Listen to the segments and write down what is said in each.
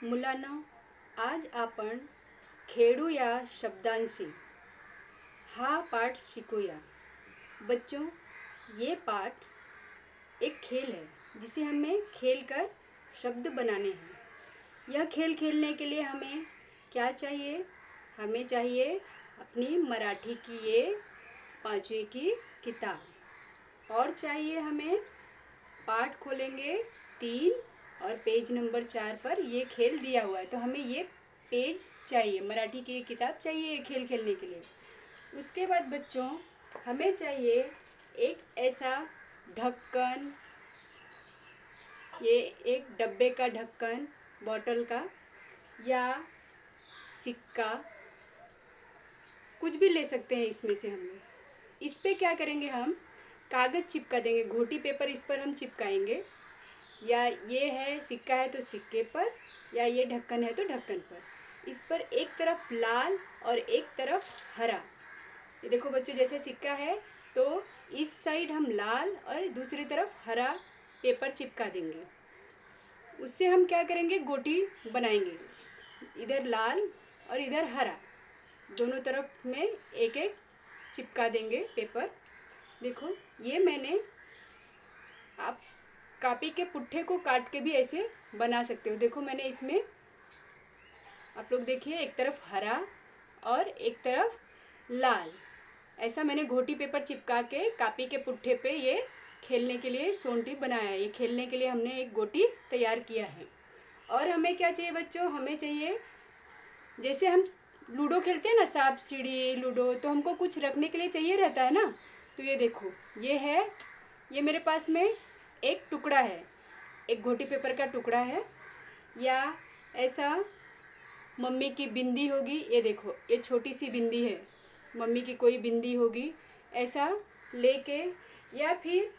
मुलांनो, आज आपण खेळूया शब्दांशी हा पाठ सीखूया। बच्चों, ये पाठ एक खेल है जिसे हमें खेलकर शब्द बनाने हैं। यह खेल खेलने के लिए हमें क्या चाहिए? हमें चाहिए अपनी मराठी की ये 5वीं की किताब, और चाहिए हमें पाठ खोलेंगे 3 और पेज नंबर 4 पर ये खेल दिया हुआ है, तो हमें ये पेज चाहिए, मराठी की किताब चाहिए ये खेल खेलने के लिए। उसके बाद बच्चों, हमें चाहिए एक ऐसा ढक्कन, ये एक डब्बे का ढक्कन, बॉटल का या सिक्का, कुछ भी ले सकते हैं इसमें से। हम इस पे क्या करेंगे, हम कागज़ चिपका देंगे, घोटी पेपर इस पर हम चिपकाएंगे, या ये है सिक्का है तो सिक्के पर, या ये ढक्कन है तो ढक्कन पर। इस पर एक तरफ लाल और एक तरफ हरा। ये देखो बच्चों, जैसे सिक्का है तो इस साइड हम लाल और दूसरी तरफ हरा पेपर चिपका देंगे। उससे हम क्या करेंगे, गोटी बनाएंगे, इधर लाल और इधर हरा, दोनों तरफ में एक एक चिपका देंगे पेपर। देखो, ये मैंने, आप कापी के पुट्ठे को काट के भी ऐसे बना सकते हो। देखो, मैंने इसमें, आप लोग देखिए, एक तरफ हरा और एक तरफ लाल, ऐसा मैंने घोटी पेपर चिपका के कापी के पुट्ठे पे ये खेलने के लिए सोंटी बनाया है। ये खेलने के लिए हमने एक गोटी तैयार किया है। और हमें क्या चाहिए बच्चों, हमें चाहिए, जैसे हम लूडो खेलते हैं ना, सांप सीढ़ी लूडो, तो हमको कुछ रखने के लिए चाहिए रहता है ना। तो ये देखो, ये है, ये मेरे पास में एक टुकड़ा है, एक घोटी पेपर का टुकड़ा है, या ऐसा मम्मी की बिंदी होगी, ये देखो, ये छोटी सी बिंदी है, मम्मी की कोई बिंदी होगी, ऐसा लेके, या फिर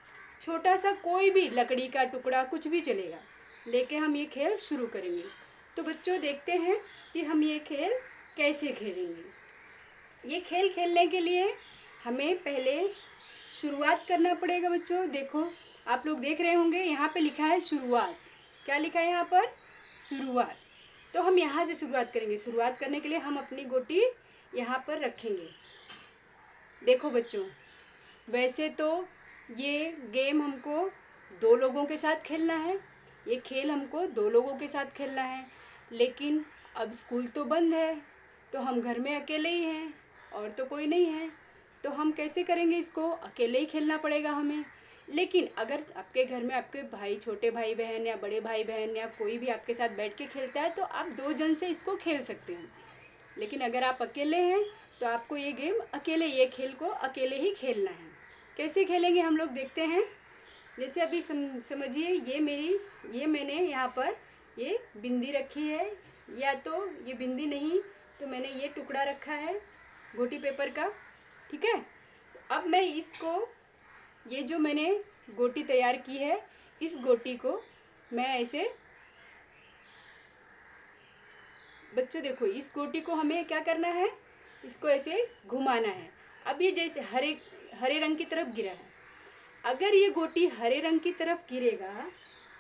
छोटा सा कोई भी लकड़ी का टुकड़ा, कुछ भी चलेगा, लेके हम ये खेल शुरू करेंगे। तो बच्चों, देखते हैं कि हम ये खेल कैसे खेलेंगे। ये खेल खेलने के लिए हमें पहले शुरुआत करना पड़ेगा बच्चों। देखो, आप लोग देख रहे होंगे, यहाँ पे लिखा है शुरुआत। क्या लिखा है यहाँ पर? शुरुआत। तो हम यहाँ से शुरुआत करेंगे। शुरुआत करने के लिए हम अपनी गोटी यहाँ पर रखेंगे। देखो बच्चों, वैसे तो ये गेम हमको 2 लोगों के साथ खेलना है, ये खेल हमको 2 लोगों के साथ खेलना है, लेकिन अब स्कूल तो बंद है, तो हम घर में अकेले ही हैं और तो कोई नहीं है, तो हम कैसे करेंगे इसको? अकेले ही खेलना पड़ेगा हमें। लेकिन अगर आपके घर में आपके भाई, छोटे भाई बहन या बड़े भाई बहन या कोई भी आपके साथ बैठ के खेलता है, तो आप 2 जन से इसको खेल सकते हैं। लेकिन अगर आप अकेले हैं तो आपको ये गेम अकेले, ये खेल को अकेले ही खेलना है। कैसे खेलेंगे हम लोग देखते हैं। जैसे अभी समझिए, ये मैंने यहाँ पर ये बिंदी रखी है, या तो ये बिंदी नहीं तो मैंने ये टुकड़ा रखा है घोटी पेपर का, ठीक है। अब मैं इसको, ये जो मैंने गोटी तैयार की है, इस गोटी को मैं ऐसे, बच्चों देखो, इस गोटी को हमें क्या करना है, इसको ऐसे घुमाना है। अब ये जैसे हरे रंग की तरफ गिरा है, अगर ये गोटी हरे रंग की तरफ गिरेगा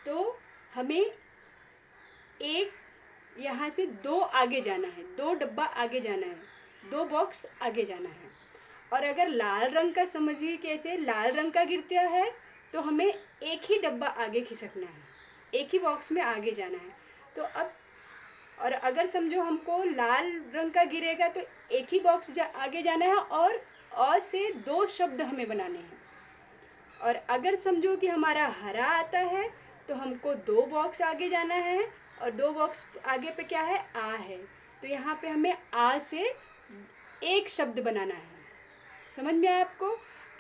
तो हमें एक यहाँ से 2 आगे जाना है, 2 डब्बा आगे जाना है, 2 बॉक्स आगे जाना है। और अगर लाल रंग का, समझिए कैसे, लाल रंग का गिरता है तो हमें एक ही डब्बा आगे खिसकना है, एक ही बॉक्स में आगे जाना है। तो अब, और अगर समझो हमको लाल रंग का गिरेगा तो एक ही बॉक्स आगे जाना है, और अ से 2 शब्द हमें बनाने हैं। और अगर समझो कि हमारा हरा आता है तो हमको 2 बॉक्स आगे जाना है, और 2 बॉक्स आगे पे क्या है, आ है, तो यहाँ पे हमें आ से एक शब्द बनाना है। समझ में आया आपको?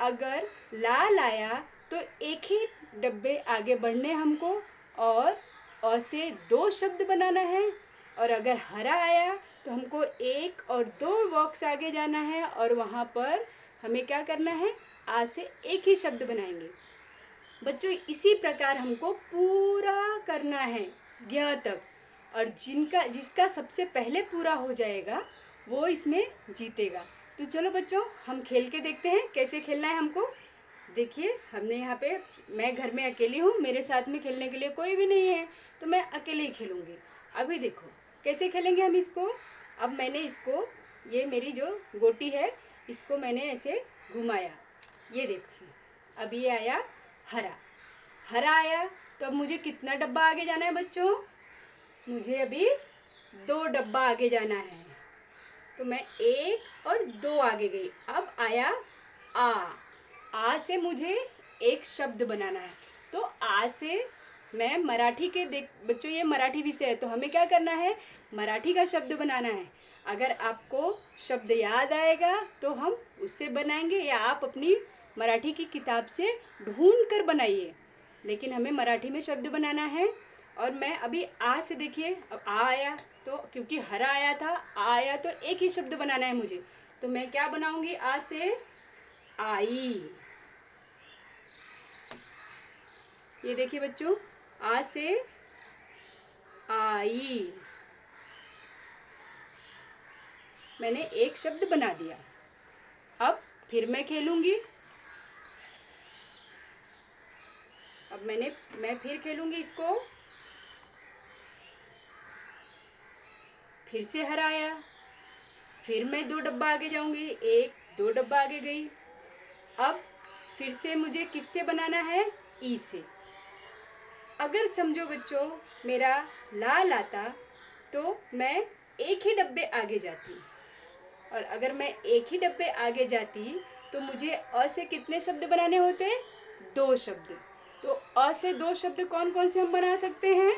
अगर लाल आया तो एक ही डब्बे आगे बढ़ने हमको, और अ से 2 शब्द बनाना है। और अगर हरा आया तो हमको 1 और 2 बॉक्स आगे जाना है, और वहाँ पर हमें क्या करना है, आ से एक ही शब्द बनाएंगे। बच्चों, इसी प्रकार हमको पूरा करना है ज्ञ तक, और जिसका सबसे पहले पूरा हो जाएगा वो इसमें जीतेगा। तो चलो बच्चों, हम खेल के देखते हैं कैसे खेलना है हमको। देखिए हमने यहाँ पे, मैं घर में अकेली हूँ, मेरे साथ में खेलने के लिए कोई भी नहीं है, तो मैं अकेले ही खेलूँगी। अभी देखो कैसे खेलेंगे हम इसको। अब मैंने इसको, ये मेरी जो गोटी है, इसको मैंने ऐसे घुमाया, ये देखिए अब ये आया हरा, हरा आया। तो अब मुझे कितना डब्बा आगे जाना है बच्चों? मुझे अभी 2 डब्बा आगे जाना है। तो मैं 1 और 2 आगे गई। अब आया आ से मुझे एक शब्द बनाना है। तो आ से मैं मराठी के, देख बच्चों ये मराठी विषय है, तो हमें क्या करना है, मराठी का शब्द बनाना है। अगर आपको शब्द याद आएगा तो हम उससे बनाएंगे, या आप अपनी मराठी की किताब से ढूंढ कर बनाइए, लेकिन हमें मराठी में शब्द बनाना है। और मैं अभी आ से, देखिए अब आ आया, तो क्योंकि हरा आया था, आ आया, तो एक ही शब्द बनाना है मुझे। तो मैं क्या बनाऊंगी, आ से आई। ये देखिए बच्चों, आ से आई, मैंने एक शब्द बना दिया। अब फिर मैं खेलूंगी। अब मैं फिर खेलूंगी इसको। फिर से हराया, फिर मैं 2 डब्बा आगे जाऊंगी, 1 2 डब्बा आगे गई। अब फिर से मुझे किससे बनाना है, ई से। अगर समझो बच्चों मेरा लाल आता तो मैं एक ही डब्बे आगे जाती, और अगर मैं एक ही डब्बे आगे जाती तो मुझे अ से कितने शब्द बनाने होते, 2 शब्द। तो अ से 2 शब्द कौन कौन से हम बना सकते हैं?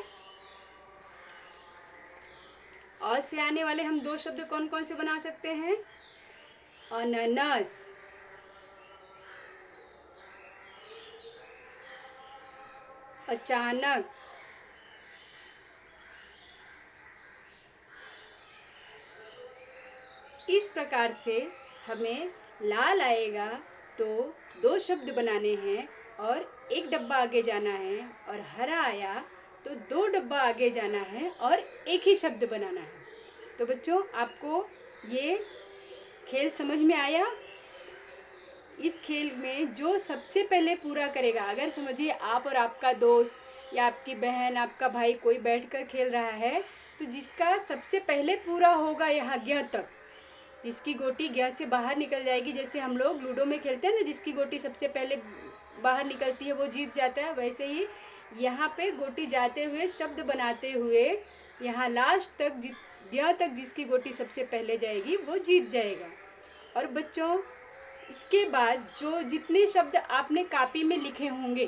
अ से आने वाले हम 2 शब्द कौन कौन से बना सकते हैं? अनानास, अचानक, इस प्रकार से हमें लाल आएगा तो 2 शब्द बनाने हैं और 1 डब्बा आगे जाना है, और हरा आया तो 2 डब्बा आगे जाना है और एक ही शब्द बनाना है। तो बच्चों आपको ये खेल समझ में आया? इस खेल में जो सबसे पहले पूरा करेगा, अगर समझिए आप और आपका दोस्त या आपकी बहन, आपका भाई कोई बैठकर खेल रहा है, तो जिसका सबसे पहले पूरा होगा यहाँ ज्ञ तक, जिसकी गोटी ज्ञ से बाहर निकल जाएगी, जैसे हम लोग लूडो में खेलते हैं ना, जिसकी गोटी सबसे पहले बाहर निकलती है वो जीत जाता है, वैसे ही यहाँ पे गोटी जाते हुए, शब्द बनाते हुए, यहाँ लास्ट तक ज्ञ तक जिसकी गोटी सबसे पहले जाएगी वो जीत जाएगा। और बच्चों इसके बाद जो जितने शब्द आपने कापी में लिखे होंगे,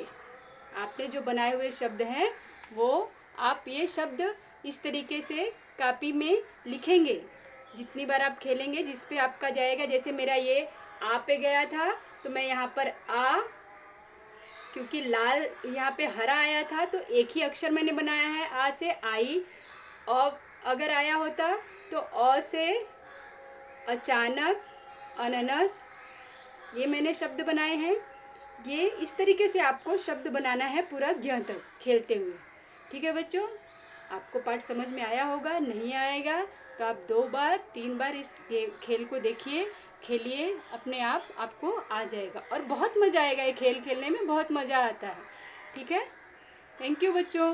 आपने जो बनाए हुए शब्द हैं, वो आप ये शब्द इस तरीके से कापी में लिखेंगे। जितनी बार आप खेलेंगे, जिस पे आपका जाएगा, जैसे मेरा ये आ पे गया था तो मैं यहाँ पर आ, क्योंकि लाल यहाँ पे हरा आया था तो एक ही अक्षर मैंने बनाया है, आ से आई। और अगर आया होता तो अ से अचानक, अनानास, ये मैंने शब्द बनाए हैं। ये इस तरीके से आपको शब्द बनाना है पूरा ज्ञ तक खेलते हुए। ठीक है बच्चों, आपको पाठ समझ में आया होगा। नहीं आएगा तो आप 2 बार 3 बार इस खेल को देखिए, खेलिए, अपने आप आपको आ जाएगा और बहुत मज़ा आएगा। ये खेल खेलने में बहुत मज़ा आता है। ठीक है, थैंक यू बच्चों।